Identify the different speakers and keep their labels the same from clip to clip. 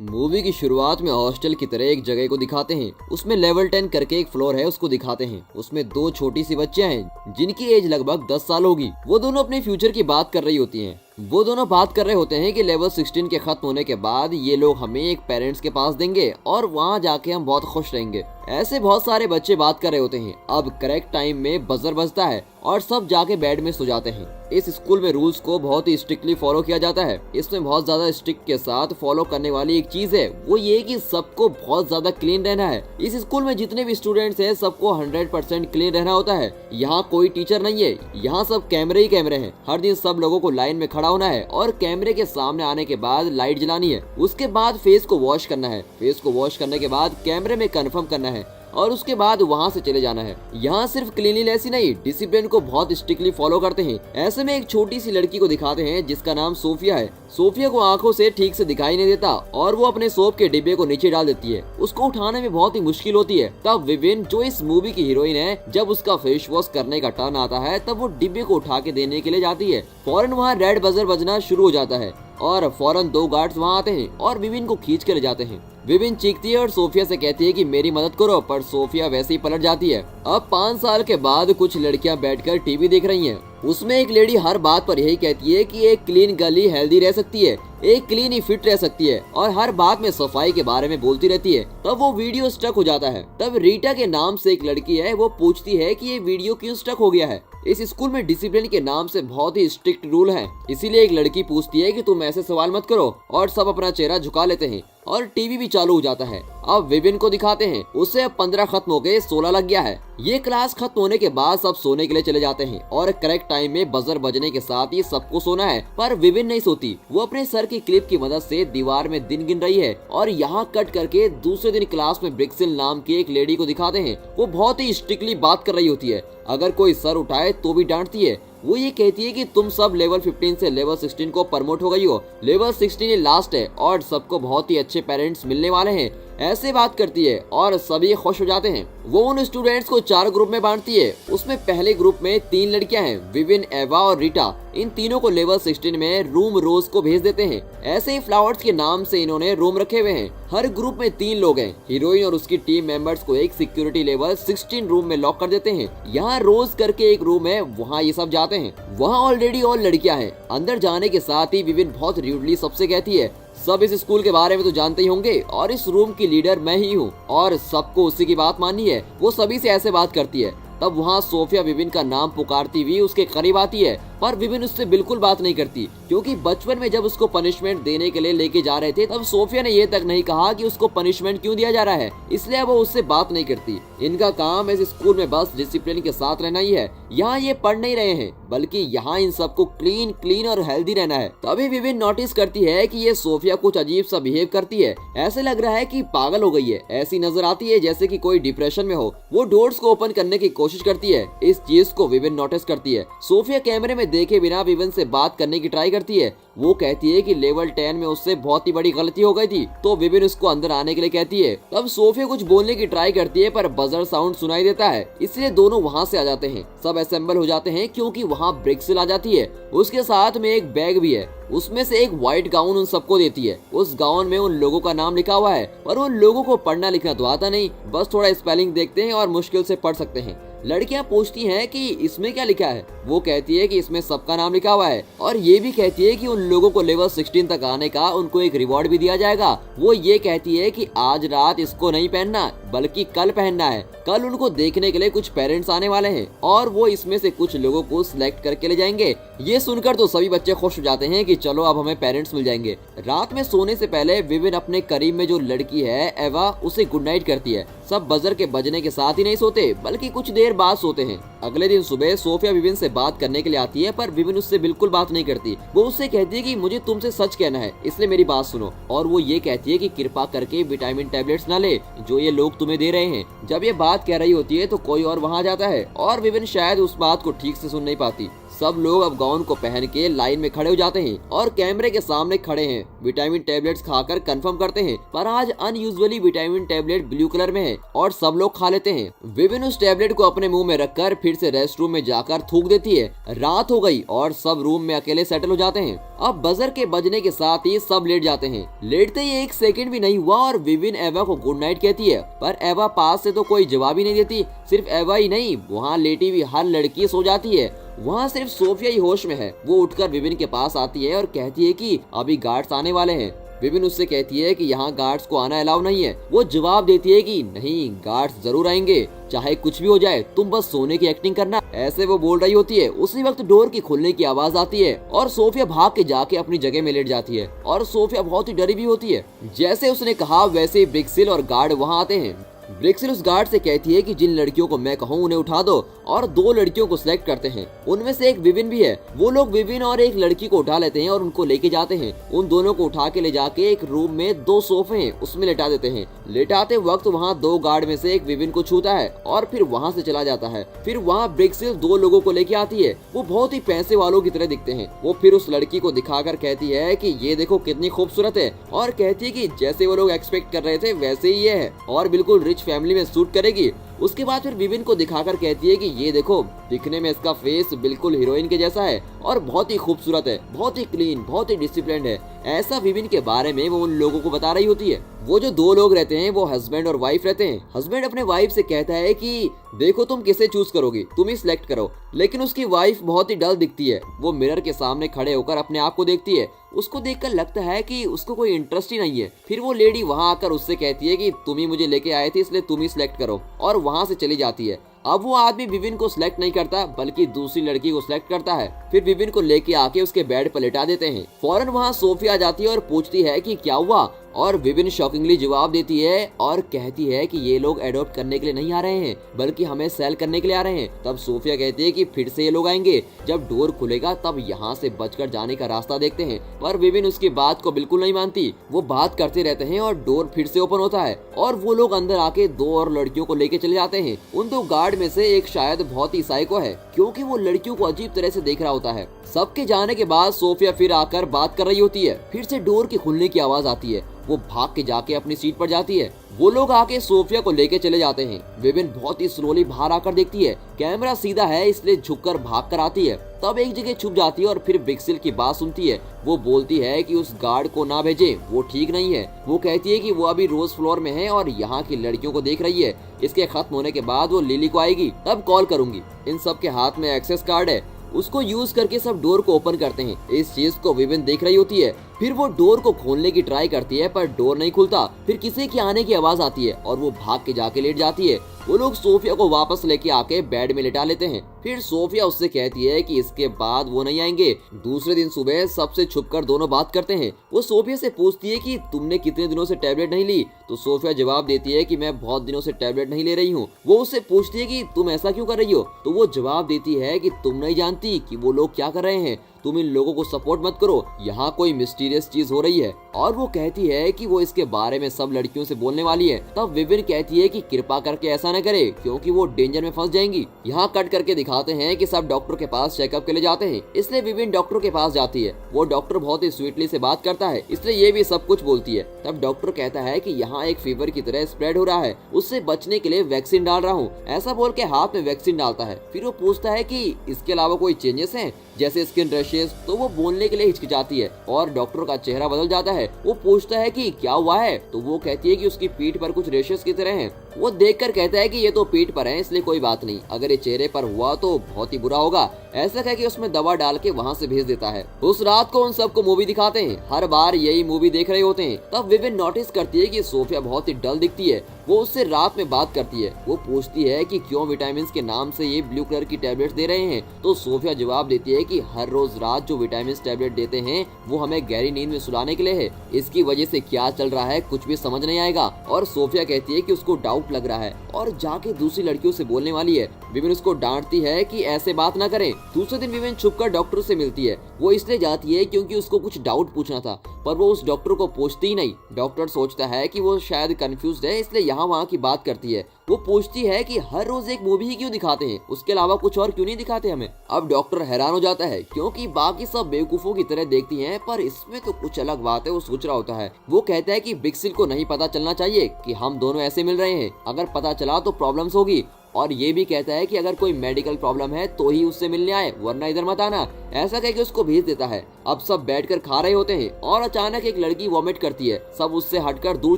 Speaker 1: Movie की शुरुआत में हॉस्टल की तरह एक जगह को दिखाते हैं। उसमें लेवल 10 करके एक फ्लोर है, उसको दिखाते हैं। उसमें दो छोटी सी बच्चियां हैं जिनकी एज लगभग 10 साल होगी। वो दोनों अपने फ्यूचर की बात कर रही होती हैं। वो दोनों बात कर रहे होते हैं कि लेवल 16 के खत्म होने के बाद ये लोग हमें एक पेरेंट्स के पास देंगे और वहाँ जाके हम बहुत खुश रहेंगे। ऐसे बहुत सारे बच्चे बात कर रहे होते हैं। अब करेक्ट टाइम में बजर बजता है और सब जाके बेड में सो जाते हैं। इस स्कूल में रूल्स को बहुत ही स्ट्रिक्टली फॉलो किया जाता है। इसमें बहुत ज्यादा स्ट्रिक्ट के साथ फॉलो करने वाली एक चीज है, वो ये कि सबको बहुत ज्यादा क्लीन रहना है। इस स्कूल में जितने भी स्टूडेंट्स हैं सबको 100% क्लीन रहना होता है। यहाँ कोई टीचर नहीं है, यहाँ सब कैमरे ही कैमरे हैं। हर दिन सब लोगों को लाइन में खड़ा होना है और कैमरे के सामने आने के बाद लाइट जलानी है। उसके बाद फेस को वॉश करना है। फेस को वॉश करने के बाद कैमरे में कंफर्म करना है और उसके बाद वहाँ से चले जाना है। यहाँ सिर्फ क्लीनलीनेस ही नहीं, डिसिप्लिन को बहुत स्ट्रिक्टली फॉलो करते हैं। ऐसे में एक छोटी सी लड़की को दिखाते हैं जिसका नाम सोफिया है। सोफिया को आंखों से ठीक से दिखाई नहीं देता और वो अपने सोप के डिब्बे को नीचे डाल देती है। उसको उठाने में बहुत ही मुश्किल होती है। तब विविन, जो इस मूवी की हीरोइन है, जब उसका फेस वॉश करने का टर्न आता है तब वो डिब्बे को उठा के देने के लिए जाती है। फौरन वहाँ रेड बजर बजना शुरू हो जाता है और फौरन दो गार्ड्स वहाँ आते हैं और विविन को खींच कर ले जाते हैं। विविन चीखती है और सोफिया से कहती है कि मेरी मदद करो, पर सोफिया वैसे ही पलट जाती है। अब 5 साल के बाद कुछ लड़कियां बैठकर टीवी देख रही हैं। उसमें एक लेडी हर बात पर यही कहती है कि एक क्लीन गर्ल ही हेल्दी रह सकती है, एक क्लीन ही फिट रह सकती है और हर बात में सफाई के बारे में बोलती रहती है। तब वो वीडियो स्टक हो जाता है। तब रीटा के नाम से एक लड़की है, वो पूछती है कि ये वीडियो क्यों स्टक हो गया है। इस स्कूल में डिसिप्लिन के नाम से बहुत ही स्ट्रिक्ट रूल हैं। इसीलिए एक लड़की पूछती है कि तुम ऐसे सवाल मत करो और सब अपना चेहरा झुका लेते हैं और टीवी भी चालू हो जाता है। अब विविन को दिखाते हैं, उसे अब 15 खत्म हो गए, 16 लग गया है। ये क्लास खत्म होने के बाद सब सोने के लिए चले जाते हैं और करेक्ट टाइम में बजर बजने के साथ ही सबको सोना है। पर विविन नहीं सोती। वो अपने सर की क्लिप की मदद से दीवार में दिन गिन रही है और यहाँ कट करके दूसरे दिन क्लास में ब्रिक्सिल नाम की एक लेडी को दिखाते हैं। वो बहुत ही स्ट्रिक्टली बात कर रही होती है। अगर कोई सर उठाए तो भी डांटती है। वो ये कहती है कि तुम सब लेवल 15 से लेवल 16 को प्रमोट हो गई हो। लेवल 16 ही लास्ट है और सबको बहुत ही अच्छे पेरेंट्स मिलने वाले हैं। ऐसे बात करती है और सभी खुश हो जाते हैं। वो उन स्टूडेंट्स को 4 ग्रुप में बांटती है। उसमें पहले ग्रुप में 3 लड़कियां हैं, विविन, एवा और रीटा। इन तीनों को लेवल 16 में रूम रोज को भेज देते हैं। ऐसे ही फ्लावर्स के नाम से इन्होंने रूम रखे हुए हैं। हर ग्रुप में 3 लोग हैं। हीरोइन और उसकी टीम मेंबर्स को एक सिक्योरिटी लेवल 16 रूम में लॉक कर देते हैं। यहाँ रोज करके एक रूम है, वहाँ ये सब जाते हैं। वहाँ ऑलरेडी और लड़कियां हैं। अंदर जाने के साथ ही विविन बहुत रूडली सबसे कहती है, सब इस स्कूल के बारे में तो जानते ही होंगे और इस रूम की लीडर मैं ही हूँ और सबको उसी की बात माननी है। वो सभी से ऐसे बात करती है। तब वहाँ सोफिया विविन का नाम पुकारती हुई उसके करीब आती है, पर विविन उससे बिल्कुल बात नहीं करती, क्योंकि बचपन में जब उसको पनिशमेंट देने के लिए लेके जा रहे थे तब सोफिया ने ये तक नहीं कहा कि उसको पनिशमेंट क्यों दिया जा रहा है, इसलिए वो उससे बात नहीं करती। इनका काम इस स्कूल में बस डिसिप्लिन के साथ रहना ही है। यहाँ ये पढ़ नहीं रहे हैं, बल्कि यहाँ इन सबको क्लीन और हेल्दी रहना है। तभी विविन नोटिस करती है कि ये सोफिया कुछ अजीब सा बिहेव करती है। ऐसे लग रहा है कि पागल हो गई है। ऐसी नजर आती है जैसे कि कोई डिप्रेशन में हो। वो डोर्स को ओपन करने की कोशिश करती है। इस चीज को विविन नोटिस करती है। सोफिया कैमरे में देखे बिना विविन से बात करने की ट्राई करती है। वो कहती है कि लेवल 10 में उससे बहुत ही बड़ी गलती हो गई थी, तो विविन उसको अंदर आने के लिए कहती है। तब सोफिया कुछ बोलने की ट्राई करती है, पर बजर साउंड सुनाई देता है, इसलिए दोनों वहाँ से आ जाते हैं। सब असेंबल हो जाते हैं क्योंकि वहाँ ब्रिक्सिल आ जाती है। उसके साथ में एक बैग भी है। उसमें से एक व्हाइट गाउन उन सबको देती है। उस गाउन में उन लोगों का नाम लिखा हुआ है, पर उन लोगों को पढ़ना लिखना तो आता नहीं, बस थोड़ा स्पेलिंग देखते हैं और मुश्किल से पढ़ सकते हैं। लड़कियां पूछती हैं कि इसमें क्या लिखा है। वो कहती है कि इसमें सबका नाम लिखा हुआ है और ये भी कहती है कि उन लोगों को लेवल 16 तक आने का उनको एक रिवॉर्ड भी दिया जाएगा। वो ये कहती है कि आज रात इसको नहीं पहनना, बल्कि कल पहनना है। कल उनको देखने के लिए कुछ पेरेंट्स आने वाले हैं और वो इसमें से कुछ लोगों को सिलेक्ट करके ले जाएंगे। ये सुनकर तो सभी बच्चे खुश हो जाते हैं कि चलो अब हमें पेरेंट्स मिल जाएंगे। रात में सोने से पहले विविन अपने करीब में जो लड़की है एवा, उसे गुड नाइट करती है। सब बजर के बजने के साथ ही नहीं सोते, बल्कि कुछ देर बाद सोते हैं। अगले दिन सुबह सोफिया विविन से बात करने के लिए आती है, पर विविन उससे बिल्कुल बात नहीं करती। वो उससे कहती है कि मुझे तुमसे सच कहना है, इसलिए मेरी बात सुनो। और वो ये कहती है कि कृपा करके विटामिन टैबलेट्स ना ले जो ये लोग तुम्हें दे रहे हैं। जब ये बात कह रही होती है तो कोई और वहाँ जाता है और विविन शायद उस बात को ठीक से सुन नहीं पाती। सब लोग अब गाउन को पहन के लाइन में खड़े हो जाते हैं और कैमरे के सामने खड़े हैं। विटामिन टेबलेट्स खाकर कंफर्म करते हैं, पर आज unusually vitamin tablet blue colour में है और सब लोग खा लेते हैं। विविन उस टेबलेट को अपने मुंह में रखकर फिर से रेस्ट रूम में जाकर थूक देती है। रात हो गई और सब रूम में अकेले सेटल हो जाते हैं। अब बजर के बजने के साथ ही सब लेट जाते हैं। लेटते ही एक सेकंड भी नहीं हुआ और विविन एवा को गुड नाइट कहती है, पर एवा पास से तो कोई जवाब ही नहीं देती। सिर्फ एवा ही नहीं, वहाँ लेटी हुई हर लड़की सो जाती है। वहाँ सिर्फ सोफिया ही होश में है। वो उठकर विविन के पास आती है और कहती है कि अभी गार्ड्स आने वाले हैं। विविन उससे कहती है कि यहाँ गार्ड्स को आना अलाउ नहीं है। वो जवाब देती है कि नहीं, गार्ड्स जरूर आएंगे, चाहे कुछ भी हो जाए, तुम बस सोने की एक्टिंग करना। ऐसे वो बोल रही होती है। उसी वक्त डोर की खुलने की आवाज आती है और सोफिया भाग के जाके अपनी जगह में लेट जाती है और सोफिया बहुत ही डरी भी होती है। जैसे उसने कहा वैसे ही ब्रिक्सिल और गार्ड वहाँ आते हैं। ब्रिक्सिल उस गार्ड से कहती है कि जिन लड़कियों को मैं कहूँ उन्हें उठा दो, और 2 लड़कियों को सिलेक्ट करते हैं। उनमें से एक विविन भी है। वो लोग विविन और एक लड़की को उठा लेते हैं और उनको लेके जाते हैं। उन दोनों को उठा के ले जाके एक रूम में 2 सोफे हैं उसमें लेटा देते हैं। लेटाते वक्त वहाँ 2 गार्ड में से एक विविन को छूता है और फिर वहाँ से चला जाता है। फिर वहाँ ब्रिक्सिल 2 लोगों को लेके आती है। वो बहुत ही पैसे वालों की तरह दिखते हैं। वो फिर उस लड़की को दिखाकर कहती है कि ये देखो कितनी खूबसूरत है, और कहती है कि जैसे वो लोग एक्सपेक्ट कर रहे थे वैसे ही ये है और बिल्कुल रिच फैमिली में सूट करेगी। उसके बाद फिर विविन को दिखाकर कहती है कि ये देखो, दिखने में इसका फेस बिल्कुल हीरोइन के जैसा है और बहुत ही खूबसूरत है, बहुत ही क्लीन, बहुत ही डिसिप्लिन्ड है। ऐसा विविन के बारे में वो उन लोगों को बता रही होती है। वो जो 2 लोग रहते हैं वो हस्बैंड और वाइफ रहते हैं। हस्बैंड अपने वाइफ से कहता है कि देखो तुम किसे चूज करोगी, तुम ही सिलेक्ट करो। लेकिन उसकी वाइफ बहुत ही डल दिखती है। वो मिरर के सामने खड़े होकर अपने आप को देखती है। उसको देखकर लगता है कि उसको कोई इंटरेस्ट ही नहीं है। फिर वो लेडी वहाँ आकर उससे कहती है कि तुम ही मुझे लेके आए थे, इसलिए तुम ही सिलेक्ट करो, और वहाँ से चली जाती है। अब वो आदमी विविन को सिलेक्ट नहीं करता बल्कि दूसरी लड़की को सिलेक्ट करता है। फिर विविन को लेके आके उसके बेड पर लेटा देते हैं। फौरन वहाँ सोफिया आ जाती है और पूछती है कि क्या हुआ, और विविन शॉकिंगली जवाब देती है और कहती है कि ये लोग एडॉप्ट करने के लिए नहीं आ रहे हैं बल्कि हमें सेल करने के लिए आ रहे हैं। तब सोफिया कहती है कि फिर से ये लोग आएंगे, जब डोर खुलेगा तब यहाँ से बचकर जाने का रास्ता देखते हैं। पर विविन उसकी बात को बिल्कुल नहीं मानती। वो बात करते रहते हैं और डोर फिर से ओपन होता है और वो लोग अंदर आके 2 और लड़कियों को लेके चले जाते हैं। उन 2 गार्ड में से एक शायद बहुत ही साइको है, क्योंकि वो लड़कियों को अजीब तरह से देख रहा होता है। सबके जाने के बाद सोफिया फिर आकर बात कर रही होती है। फिर से डोर के खुलने की आवाज आती है। वो भाग के जाके अपनी सीट पर जाती है। वो लोग आके सोफिया को लेके चले जाते हैं। विविन बहुत ही स्लोली बाहर आकर देखती है। कैमरा सीधा है इसलिए झुककर भाग कर आती है। तब एक जगह छुप जाती है और फिर ब्रिक्सिल की बात सुनती है। वो बोलती है कि उस गार्ड को ना भेजे, वो ठीक नहीं है। वो कहती है कि वो अभी रोज फ्लोर में है और यहाँ की लड़कियों को देख रही है। इसके खत्म होने के बाद वो लिली को आएगी, तब कॉल करूंगी। इन सब के हाथ में एक्सेस कार्ड है, उसको यूज करके सब डोर को ओपन करते हैं। इस चीज को विविन देख रही होती है। फिर वो डोर को खोलने की ट्राई करती है पर डोर नहीं खुलता। फिर किसी के आने की आवाज आती है और वो भाग के जाके लेट जाती है। वो लोग सोफिया को वापस लेके आके बेड में लेटा लेते हैं। फिर सोफिया उससे कहती है कि इसके बाद वो नहीं आएंगे। दूसरे दिन सुबह सबसे छुपकर दोनों बात करते हैं। वो सोफिया से पूछती है कि तुमने कितने दिनों से टैबलेट नहीं ली, तो सोफिया जवाब देती है कि मैं बहुत दिनों से टैबलेट नहीं ले रही हूँ। वो उससे पूछती है कि तुम ऐसा क्यों कर रही हो, तो वो जवाब देती है कि तुम नहीं जानती कि वो लोग क्या कर रहे हैं, तुम इन लोगों को सपोर्ट मत करो, यहाँ कोई मिस्टीरियस चीज हो रही है। और वो कहती है कि वो इसके बारे में सब लड़कियों से बोलने वाली है। तब विविन कहती है कि कृपा करके ऐसा न करे क्योंकि वो डेंजर में फंस जाएंगी। यहाँ कट करके दिखाते हैं कि सब डॉक्टर के पास चेकअप के लिए जाते हैं, इसलिए विविन डॉक्टर के पास जाती है। वो डॉक्टर बहुत ही स्वीटली से बात करता है, इसलिए ये भी सब कुछ बोलती है। तब डॉक्टर कहता है कि यहाँ एक फीवर की तरह स्प्रेड हो रहा है, उससे बचने के लिए वैक्सीन डाल रहा हूँ। ऐसा बोल के हाथ में वैक्सीन डालता है। फिर वो पूछता है कि इसके अलावा कोई चेंजेस हैं जैसे स्किन रैशेस, तो वो बोलने के लिए हिचकिचाती है और डॉक्टर का चेहरा बदल जाता है। वो पूछता है कि क्या हुआ है, तो वो कहती है कि उसकी पीठ पर कुछ रेशेस की तरह हैं। वो देखकर कहता है कि ये तो पीठ पर है इसलिए कोई बात नहीं, अगर ये चेहरे पर हुआ तो बहुत ही बुरा होगा। ऐसा कह के उसमें दवा डाल के वहाँ से भेज देता है। उस रात को उन सबको मूवी दिखाते हैं। हर बार यही मूवी देख रहे होते हैं। तब विविन नोटिस करती है कि सोफिया बहुत ही डल दिखती है। वो उससे रात में बात करती है। वो पूछती है कि क्यों विटामिन के नाम से ये ब्लू कलर की टैबलेट्स दे रहे हैं, तो सोफिया जवाब देती है कि हर रोज रात जो विटामिन टैबलेट देते हैं वो हमें गहरी नींद में सुलाने के लिए है। इसकी वजह से क्या चल रहा है कुछ भी समझ नहीं आएगा। और सोफिया कहती है कि उसको डाउट लग रहा है और जाके दूसरी लड़कियों से बोलने वाली है। विविन उसको डांटती है कि ऐसे बात ना करें, दूसरे दिन विवेन छुपकर डॉक्टर से मिलती है। वो इसलिए जाती है क्योंकि उसको कुछ डाउट पूछना था, पर वो उस डॉक्टर को पूछती ही नहीं। डॉक्टर सोचता है कि वो शायद कंफ्यूज्ड है, इसलिए यहाँ वहाँ की बात करती है। वो पूछती है कि हर रोज एक मूवी ही क्यों दिखाते हैं, उसके अलावा कुछ और क्यों नहीं दिखाते हमें। अब डॉक्टर हैरान हो जाता है क्योंकि बाकी सब बेवकूफों की तरह देखती हैं, पर इसमें तो कुछ अलग बात है। वो सोच रहा होता है। वो कहता है कि ब्रिक्सिल को नहीं पता चलना चाहिए कि हम दोनों ऐसे मिल रहे हैं, अगर पता चला तो प्रॉब्लम्स होगी। और ये भी कहता है कि अगर कोई मेडिकल प्रॉब्लम है तो ही उससे मिलने आए, वरना इधर मत आना। ऐसा कह के उसको भेज देता है। अब सब बैठकर खा रहे होते हैं और अचानक एक लड़की वॉमिट करती है। सब उससे हटकर दूर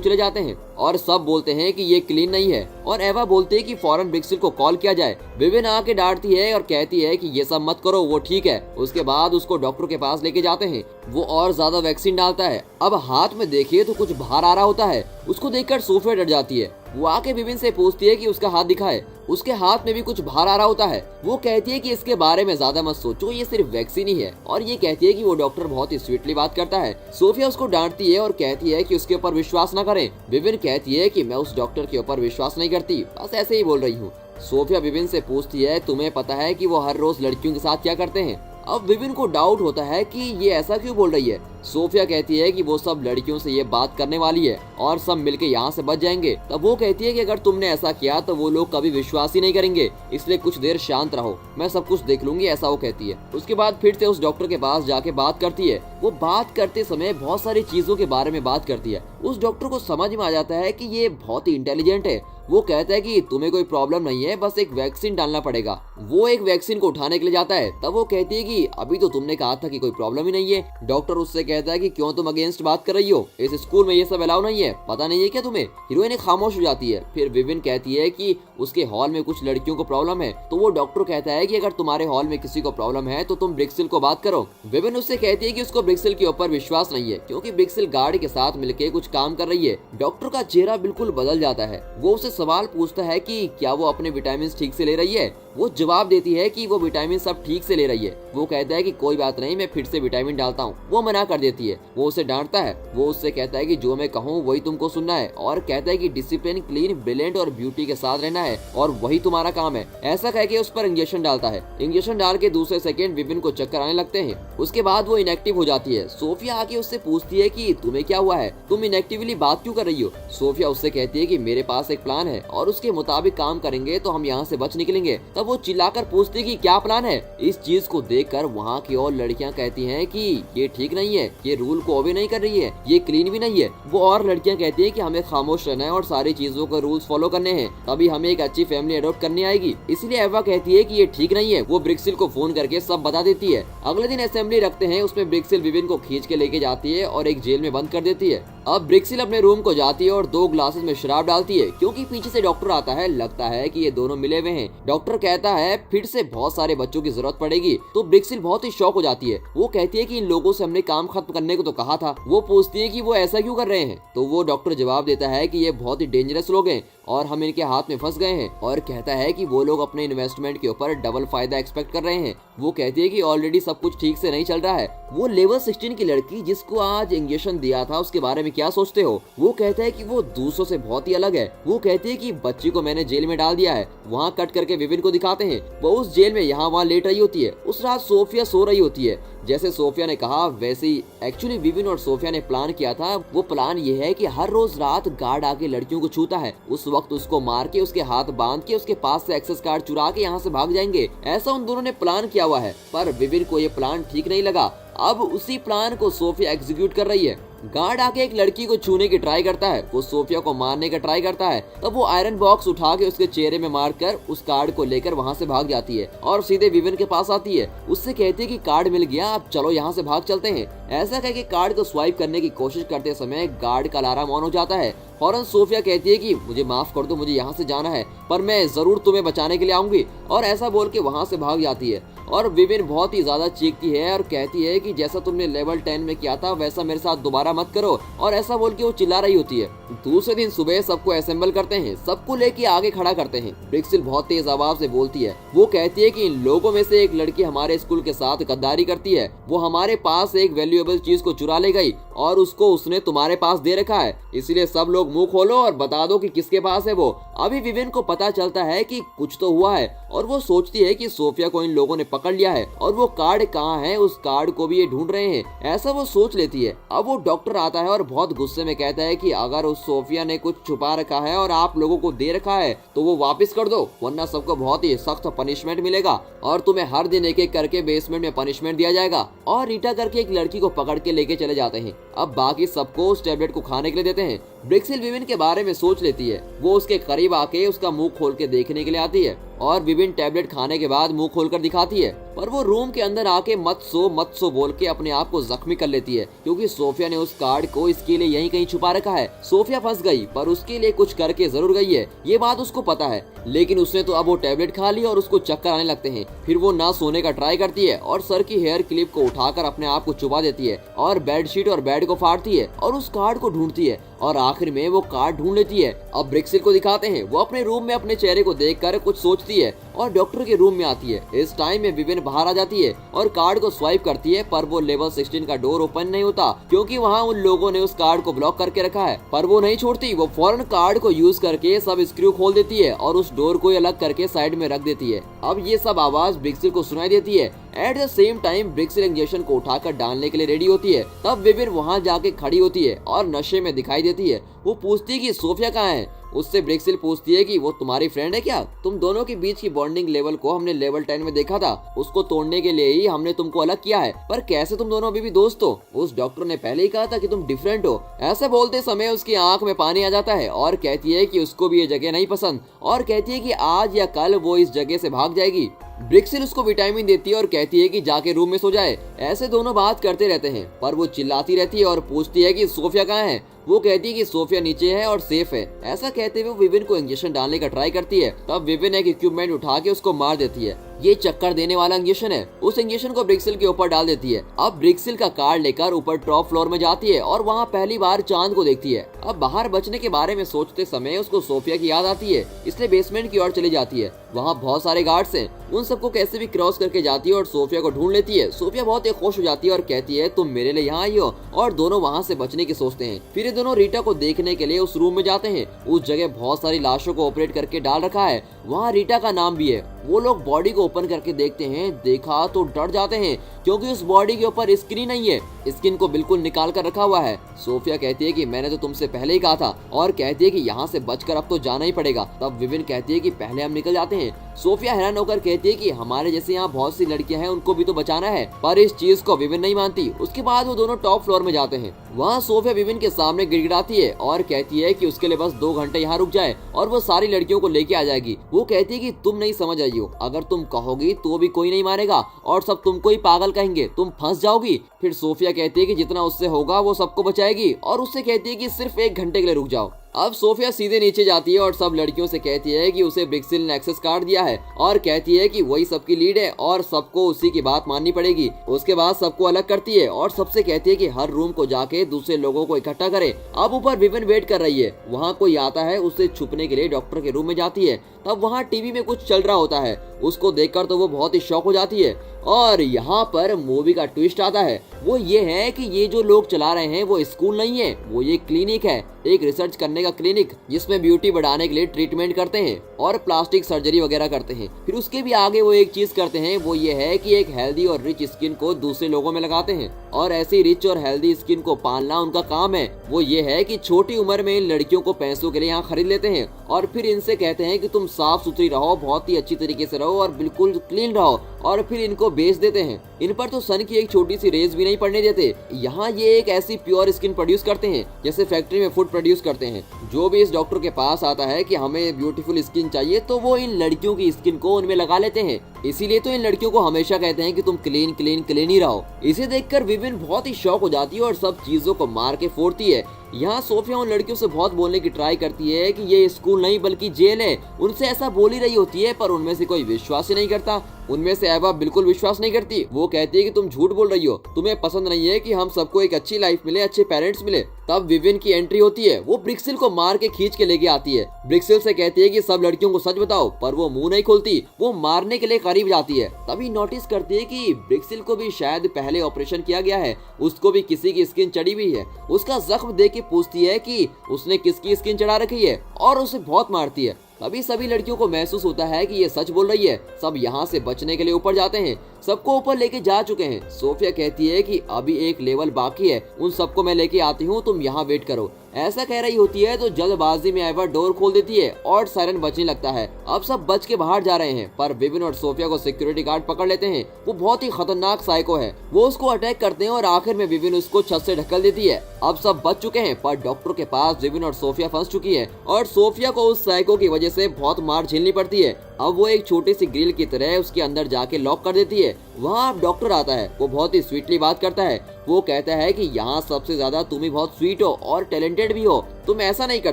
Speaker 1: चले जाते हैं और सब बोलते हैं कि ये क्लीन नहीं है, और एवा बोलते हैं कि फौरन ब्रिक्सिल को कॉल किया जाए। विविन आके डांटती है और कहती है कि ये सब मत करो, वो ठीक है। उसके बाद उसको डॉक्टर के पास लेके जाते हैं। वो और ज्यादा वैक्सीन डालता है। अब हाथ में देखिए तो कुछ बाहर आ रहा होता है। उसको देखकर सोफिया डर जाती है। वो आके विविन से पूछती है कि उसका हाथ दिखाए। उसके हाथ में भी कुछ बाहर आ रहा होता है। वो कहती है कि इसके बारे में ज्यादा मत सोचो, ये सिर्फ वैक्सीन ही है। और ये कहती है कि वो डॉक्टर बहुत ही स्वीटली बात करता है। सोफिया उसको डांटती है और कहती है कि उसके ऊपर विश्वास न करें। विविन कहती है कि मैं उस डॉक्टर के ऊपर विश्वास नहीं करती, बस ऐसे ही बोल रही हूँ। सोफिया विविन से पूछती है तुम्हें पता है कि वो हर रोज लड़कियों के साथ क्या करते हैं। अब विविन को डाउट होता है कि ये ऐसा क्यों बोल रही है। सोफिया कहती है कि वो सब लड़कियों से ये बात करने वाली है और सब मिलके यहाँ से बच जाएंगे। तब वो कहती है कि अगर तुमने ऐसा किया तो वो लोग कभी विश्वास ही नहीं करेंगे, इसलिए कुछ देर शांत रहो, मैं सब कुछ देख लूंगी, ऐसा वो कहती है। उसके बाद फिर से उस डॉक्टर के पास जाके बात करती है। वो बात करते समय बहुत सारी चीजों के बारे में बात करती है। उस डॉक्टर को समझ में आ जाता है कि ये बहुत ही इंटेलिजेंट है। वो कहता है कि तुम्हें कोई प्रॉब्लम नहीं है, बस एक वैक्सीन डालना पड़ेगा। वो एक वैक्सीन को उठाने के लिए जाता है। तब वो कहती है कि अभी तो तुमने कहा था कि कोई प्रॉब्लम ही नहीं है। डॉक्टर उससे कहता है कि क्यों तुम अगेंस्ट बात कर रही हो, इस स्कूल में ये सब अलाउ नहीं है, पता नहीं है क्या तुम्हें। हीरोइन खामोश हो जाती है। फिर विविन कहती है कि उसके हॉल में कुछ लड़कियों को प्रॉब्लम है। तो वो डॉक्टर कहता है कि अगर तुम्हारे हॉल में किसी को प्रॉब्लम है तो तुम ब्रिक्सिल को बात करो। विविन उससे कहती है कि उसको ब्रिक्सिल के ऊपर विश्वास नहीं है क्योंकि ब्रिक्सिल गार्ड के साथ मिलकर कुछ काम कर रही है। डॉक्टर का चेहरा बिल्कुल बदल जाता है। वो उससे सवाल पूछता है कि क्या वो अपने विटामिन ठीक से ले रही है। वो जवाब देती है कि वो विटामिन सब ठीक से ले रही है। वो कहता है कि कोई बात नहीं, मैं फिर से विटामिन डालता हूँ। वो मना कर देती है। वो उसे डांटता है। वो उससे कहता है कि जो मैं कहूँ वही तुमको सुनना है, और कहता है कि डिसिप्लिन, क्लीन, ब्रिलियंट और ब्यूटी के साथ रहना है और वही तुम्हारा काम है। ऐसा कह के उस पर इंजेक्शन डालता है। इंजेक्शन डाल के दूसरे सेकंड विविन को चक्कर आने लगते हैं। उसके बाद वो इनएक्टिव हो जाती है। सोफिया आके उससे पूछती है कि तुम्हें क्या हुआ है, तुम इनएक्टिवली बात क्यों कर रही हो। सोफिया उससे कहती है कि मेरे पास एक प्लान है और उसके मुताबिक काम करेंगे तो हम यहाँ से बच निकलेंगे। तब वो चिल्लाकर पूछती है कि क्या प्लान है। इस चीज को देखकर वहाँ की और लड़कियाँ कहती हैं कि ये ठीक नहीं है, ये रूल को ओबे नहीं कर रही है, ये क्लीन भी नहीं है। वो और लड़कियाँ कहती है कि हमें खामोश रहना है और सारी चीजों को रूल्स फॉलो करने हैं, तभी हमें एक अच्छी फैमिली अडॉप्ट करनी आएगी। इसलिए एवा कहती है कि ये ठीक नहीं है। वो ब्रिक्सिल को फोन करके सब बता देती है। अगले दिन असेंबली रखते हैं। उसमें ब्रिक्सिल विविन को खींच के लेके जाती है और एक जेल में बंद कर देती है। अब ब्रिक्सिल अपने रूम को जाती है और 2 ग्लासेस में शराब डालती है क्योंकि पीछे से डॉक्टर आता है। लगता है कि ये दोनों मिले हुए हैं। डॉक्टर कहता है फिर से बहुत सारे बच्चों की जरूरत पड़ेगी। तो ब्रिक्सिल बहुत ही शॉक हो जाती है। वो कहती है कि इन लोगों से हमने काम खत्म करने को तो कहा था। वो पूछती है कि वो ऐसा क्यों कर रहे हैं। तो वो डॉक्टर जवाब देता है कि ये बहुत ही डेंजरस लोग हैं और हम इनके हाथ में फंस गए हैं, और कहता है कि वो लोग अपने इन्वेस्टमेंट के ऊपर डबल फायदा एक्सपेक्ट कर रहे हैं। वो कहती है कि ऑलरेडी सब कुछ ठीक से नहीं चल रहा है। वो लेवल 16 की लड़की जिसको आज इंजेक्शन दिया था उसके बारे में क्या सोचते हो। वो कहता है कि वो दूसरों से बहुत ही अलग है। वो कहती है कि बच्ची को मैंने जेल में डाल दिया है। वहाँ कट करके विविन को दिखाते हैं। वो उस जेल में यहाँ वहाँ लेट रही होती है। उस रात सोफिया सो रही होती है। जैसे सोफिया ने कहा वैसे ही एक्चुअली विविन और सोफिया ने प्लान किया था। वो प्लान ये है कि हर रोज रात गार्ड आके लड़कियों को छूता है, उस वक्त उसको मार के उसके हाथ बांध के उसके पास से एक्सेस कार्ड चुरा के यहाँ से भाग जाएंगे। ऐसा उन दोनों ने प्लान किया हुआ है, पर विविन को ये प्लान ठीक नहीं लगा। अब उसी प्लान को सोफिया एग्जीक्यूट कर रही है। गार्ड आके एक लड़की को छूने की ट्राई करता है। वो सोफिया को मारने का ट्राई करता है। तब वो आयरन बॉक्स उठा के उसके चेहरे में मारकर उस कार्ड को लेकर वहाँ से भाग जाती है और सीधे विविन के पास आती है। उससे कहती है कि कार्ड मिल गया, अब चलो यहाँ से भाग चलते हैं। ऐसा कह के कार्ड को स्वाइप करने की कोशिश करते समय गार्ड का अलार्म ऑन हो जाता है। फौरन सोफिया कहती है कि मुझे माफ कर दो, मुझे यहाँ से जाना है, पर मैं जरूर तुम्हें बचाने के लिए आऊंगी, और ऐसा बोल के वहाँ से भाग जाती है। और विविन बहुत ही ज्यादा चीखती है और कहती है कि जैसा तुमने लेवल 10 में किया था वैसा मेरे साथ दोबारा मत करो, और ऐसा बोल के वो चिल्ला रही होती है। दूसरे दिन सुबह सबको असेंबल करते हैं, सबको लेके आगे खड़ा करते हैं। ब्रिक्सिल बहुत तेज आवाज से बोलती है। वो कहती है कि इन लोगों में से एक लड़की हमारे स्कूल के साथ गद्दारी करती है। वो हमारे पास एक वैल्यूएबल चीज को चुरा ले गई और उसको उसने तुम्हारे पास दे रखा है, इसलिए सब लोग मुंह खोलो और बता दो कि किसके पास है वो। अभी विविन को पता चलता है कि कुछ तो हुआ है और वो सोचती है कि सोफिया को इन लोगों ने पकड़ पकड़ लिया है और वो कार्ड कहाँ है उस कार्ड को भी ये ढूंढ रहे हैं, ऐसा वो सोच लेती है। अब वो डॉक्टर आता है और बहुत गुस्से में कहता है कि अगर उस सोफिया ने कुछ छुपा रखा है और आप लोगों को दे रखा है तो वो वापस कर दो, वरना सबको बहुत ही सख्त पनिशमेंट मिलेगा और तुम्हें हर दिन एक एक करके बेसमेंट में पनिशमेंट दिया जाएगा। और रीटा करके एक लड़की को पकड़ के लेके चले जाते हैं। अब बाकी सबको उस टेबलेट को खाने के लिए देते हैं। ब्रिक्सिल विविन के बारे में सोच लेती है। वो उसके करीब आके उसका मुंह खोल के देखने के लिए आती है और विविन टैबलेट खाने के बाद मुंह खोलकर दिखाती है, पर वो रूम के अंदर आके मत सो बोल के अपने आप को जख्मी कर लेती है, क्योंकि सोफिया ने उस कार्ड को इसके लिए यहीं कहीं छुपा रखा है। सोफिया फंस गई, पर उसके लिए कुछ करके जरूर गई है, ये बात उसको पता है, लेकिन उसने तो अब वो टैबलेट खा ली और उसको चक्कर आने लगते हैं। फिर वो ना सोने का ट्राई करती है और सर की हेयर क्लिप को उठाकर अपने आप को चुबा देती है और बेडशीट और बेड को फाड़ती है और उस कार्ड को ढूंढती है और आखिर में वो कार्ड ढूंढ लेती है। अब ब्रिक्सिल को दिखाते हैं, वो अपने रूम में अपने चेहरे को देखकर कुछ सोचती है और डॉक्टर के रूम में आती है। इस टाइम में विविन बाहर आ जाती है और कार्ड को स्वाइप करती है, पर वो लेवल 16 का डोर ओपन नहीं होता, क्योंकि वहाँ उन लोगों ने उस कार्ड को ब्लॉक करके रखा है। पर वो नहीं छोड़ती, वो फौरन कार्ड को यूज करके सब स्क्रू खोल देती है और उस डोर को अलग करके साइड में रख देती है। अब ये सब आवाज ब्रिक्सिल को सुनाई देती है। एट द सेम टाइम ब्रिक्सिल इंजेक्शन को उठाकर डालने के लिए रेडी होती है। तब विविन वहाँ जाके खड़ी होती है और नशे में दिखाई देती है। वो पूछती है कि सोफिया कहाँ है। उससे ब्रिक्सिल पूछती है कि वो तुम्हारी फ्रेंड है क्या? तुम दोनों के बीच की बॉन्डिंग लेवल को हमने लेवल 10 में देखा था, उसको तोड़ने के लिए ही हमने तुमको अलग किया है, पर कैसे तुम दोनों अभी भी दोस्त हो? उस डॉक्टर ने पहले ही कहा था कि तुम डिफरेंट हो। ऐसा बोलते समय उसकी आंख में पानी आ जाता है और कहती है कि उसको भी ये जगह नहीं पसंद और कहती है कि आज या कल वो इस जगह से भाग जाएगी। ब्रिक्सिल उसको विटामिन देती है और कहती है कि जाके रूम में सो जाए। ऐसे दोनों बात करते रहते हैं, पर वो चिल्लाती रहती है और पूछती है कि सोफिया कहाँ है। वो कहती है कि सोफिया नीचे है और सेफ है। ऐसा कहते हुए विविन को इंजेक्शन डालने का ट्राई करती है। तब विविन एक इक्विपमेंट उठा के उसको मार देती है। ये चक्कर देने वाला इंजेक्शन है। उस इंजेक्शन को ब्रिक्सिल के ऊपर डाल देती है। अब ब्रिक्सिल का कार्ड लेकर ऊपर टॉप फ्लोर में जाती है और वहाँ पहली बार चांद को देखती है। अब बाहर बचने के बारे में सोचते समय उसको सोफिया की याद आती है, इसलिए बेसमेंट की ओर चली जाती है। वहाँ बहुत सारे गार्ड्स हैं, उन सबको कैसे भी क्रॉस करके जाती है और सोफिया को ढूंढ लेती है। सोफिया बहुत ही खुश हो जाती है और कहती है तुम मेरे लिए यहाँ आई हो, और दोनों वहाँ से बचने की सोचते हैं। फिर ये दोनों रीटा को देखने के लिए उस रूम में जाते हैं। उस जगह बहुत सारी लाशों को ऑपरेट करके डाल रखा है, वहाँ रीटा का नाम भी है। वो लोग बॉडी को ओपन करके देखते हैं, देखा तो डर जाते हैं, क्योंकि उस बॉडी के ऊपर स्किन नहीं है, स्किन को बिल्कुल निकाल कर रखा हुआ है। सोफिया कहती है कि मैंने तो तुमसे पहले ही कहा था, और कहती है कि यहाँ से बचकर अब तो जाना ही पड़ेगा। तब विविन कहती है कि पहले हम निकल जाते हैं। सोफिया हैरान होकर कहती है कि हमारे जैसे यहाँ बहुत सी लड़कियां हैं, उनको भी तो बचाना है, पर इस चीज को विविन नहीं मानती। उसके बाद वो दोनों टॉप फ्लोर में जाते हैं। वहाँ सोफिया विविन के सामने गिड़गिड़ाती है और कहती है कि उसके लिए बस 2 घंटे यहाँ रुक जाए और वो सारी लड़कियों को लेके आ जाएगी। वो कहती है कि तुम नहीं समझ रही हो, अगर तुम कहोगी तो भी कोई नहीं मानेगा और सब तुमको ही पागल कहेंगे, तुम फंस जाओगी। फिर सोफिया कहती है कि जितना उससे होगा वो सबको बचाएगी और उससे कहती है कि सिर्फ 1 घंटे के लिए रुक जाओ। अब सोफिया सीधे नीचे जाती है और सब लड़कियों से कहती है कि उसे ब्रिक्सिल ने एक्सेस कार्ड दिया है और कहती है कि वही सबकी लीड है और सबको उसी की बात माननी पड़ेगी। उसके बाद सबको अलग करती है और सबसे कहती है कि हर रूम को जाके दूसरे लोगों को इकट्ठा करे। अब ऊपर विविन वेट कर रही है, वहाँ कोई आता है, उससे छुपने के लिए डॉक्टर के रूम में जाती है। तब वहाँ टीवी में कुछ चल रहा होता है, उसको देखकर तो वो बहुत ही शॉक हो जाती है। और यहाँ पर मूवी का ट्विस्ट आता है, वो ये है कि ये जो लोग चला रहे हैं वो स्कूल नहीं है, वो ये क्लिनिक है, एक रिसर्च करने का क्लिनिक, जिसमें ब्यूटी बढ़ाने के लिए ट्रीटमेंट करते हैं और प्लास्टिक सर्जरी वगैरह करते हैं। फिर उसके भी आगे वो एक चीज करते हैं, वो ये है कि एक हेल्दी और रिच स्किन को दूसरे लोगों में लगाते हैं और ऐसी रिच और हेल्दी स्किन को पालना उनका काम है। वो ये है कि छोटी उम्र में इन लड़कियों को पैसों के लिए यहाँ खरीद लेते हैं और फिर इनसे कहते हैं कि तुम साफ सुथरी रहो, बहुत ही अच्छी तरीके से रहो और बिल्कुल क्लीन रहो, और फिर इनको बेच देते हैं। इन पर तो सन की एक छोटी सी रेज भी नहीं पड़ने देते। यहाँ ये एक ऐसी प्योर स्किन प्रोड्यूस करते हैं जैसे फैक्ट्री में फूड प्रोड्यूस करते हैं। जो भी इस डॉक्टर के पास आता है कि हमें ब्यूटीफुल स्किन चाहिए, तो वो इन लड़कियों की स्किन को उनमें लगा लेते हैं। इसीलिए तो इन लड़कियों को हमेशा कहते हैं कि तुम क्लीन क्लीन क्लीन ही रहो। इसे देखकर विविन बहुत ही शॉक हो जाती है और सब चीजों को मार के फोड़ती है। यहाँ सोफिया उन लड़कियों से बहुत बोलने की ट्राई करती है कि ये स्कूल नहीं बल्कि जेल है। उनसे ऐसा बोल ही रही होती है, पर उनमें से कोई विश्वास ही नहीं करता। उनमें से एवा बिल्कुल विश्वास नहीं करती। वो कहती है कि तुम झूठ बोल रही हो, तुम्हें पसंद नहीं है कि हम सबको एक अच्छी लाइफ मिले, अच्छे पेरेंट्स मिले। तब विविन की एंट्री होती है। वो ब्रिक्सिल को मार के खींच के लेके आती है। ब्रिक्सिल से कहती है कि सब लड़कियों को सच बताओ, पर वो मुंह नहीं खोलती। वो मारने के लिए करीब जाती है। तभी नोटिस करती है कि ब्रिक्सिल को भी शायद पहले ऑपरेशन किया गया है, उसको भी किसी की स्किन चढ़ी हुई है। उसका जख्म देख के पूछती है कि उसने किसकी स्किन चढ़ा रखी है और उसे बहुत मारती है। तभी सभी लड़कियों को महसूस होता है कि ये सच बोल रही है। सब यहाँ से बचने के लिए ऊपर जाते हैं। सबको ऊपर लेके जा चुके हैं। सोफिया कहती है कि अभी एक लेवल बाकी है, उन सबको मैं लेके आती हूँ, तुम यहाँ वेट करो। ऐसा कह रही होती है तो जल्दबाजी में एवा डोर खोल देती है और सायरन बजने लगता है। अब सब बच के बाहर जा रहे हैं, पर विविन और सोफिया को सिक्योरिटी गार्ड पकड़ लेते हैं। वो बहुत ही खतरनाक साइको है, वो उसको अटैक करते हैं और आखिर में विविन उसको छत से ढकल देती है। अब सब बच चुके हैं, पर डॉक्टर के पास विविन और सोफिया फंस चुकी है और सोफिया को उस साइको की वजह से बहुत मार झेलनी पड़ती है। अब वो एक छोटी सी ग्रिल की तरह उसके अंदर जाके लॉक कर देती है। वहाँ अब डॉक्टर आता है, वो बहुत ही स्वीटली बात करता है। वो कहता है कि यहाँ सबसे ज्यादा तुम ही बहुत स्वीट हो और टैलेंटेड भी हो, तुम ऐसा नहीं कर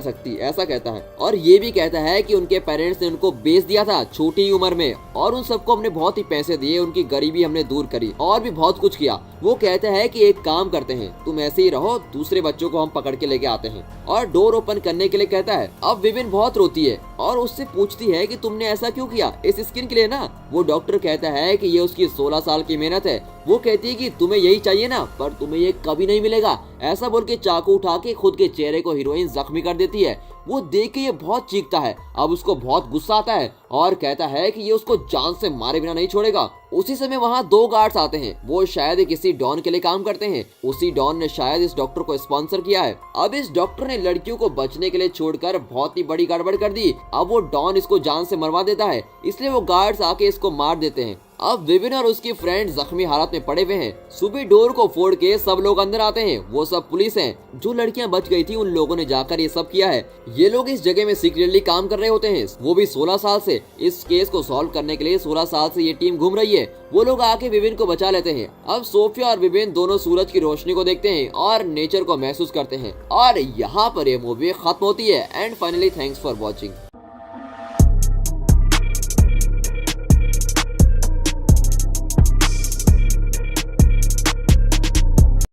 Speaker 1: सकती, ऐसा कहता है। और ये भी कहता है कि उनके पेरेंट्स ने उनको बेच दिया था छोटी उम्र में और उन सबको हमने बहुत ही पैसे दिए, उनकी गरीबी हमने दूर करी और भी बहुत कुछ किया। वो कहता है कि एक काम करते हैं, तुम ऐसे ही रहो, दूसरे बच्चों को हम पकड़ के लेके आते हैं, और डोर ओपन करने के लिए कहता है। अब विविन बहुत रोती है और उससे पूछती है कि तुमने ऐसा क्यों किया, इस स्किन के लिए ना। वो डॉक्टर कहता है कि ये उसकी 16 साल की मेहनत है। वो कहती है कि तुम्हें यही चाहिए ना, पर तुम्हें ये कभी नहीं मिलेगा। ऐसा बोल के चाकू उठा के खुद के चेहरे को हीरोइन जख्मी कर देती है। वो देख के ये बहुत चीखता है। अब उसको बहुत गुस्सा आता है और कहता है कि ये उसको जान से मारे बिना नहीं छोड़ेगा। उसी समय वहाँ 2 गार्ड्स आते हैं, वो शायद किसी डॉन के लिए काम करते हैं। उसी डॉन ने शायद इस डॉक्टर को स्पॉन्सर किया है। अब इस डॉक्टर ने लड़कियों को बचने के लिए छोड़कर बहुत ही बड़ी गड़बड़ कर दी। अब वो डॉन इसको जान से मरवा देता है, इसलिए वो गार्ड्स आके इसको मार देते हैं। अब विविन और उसकी फ्रेंड जख्मी हालत में पड़े हुए हैं। सुबह डोर को फोड़ के सब लोग अंदर आते हैं, वो सब पुलिस हैं। जो लड़कियां बच गई थी उन लोगों ने जाकर ये सब किया है। ये लोग इस जगह में सीक्रेटली काम कर रहे होते हैं, वो भी 16 साल से। इस केस को सॉल्व करने के लिए 16 साल से ये टीम घूम रही है। वो लोग आके विविन को बचा लेते हैं। अब सोफिया और विविन दोनों सूरज की रोशनी को देखते हैं और नेचर को महसूस करते हैं। और यहाँ पर ये मूवी खत्म होती है। And finally thanks for watching.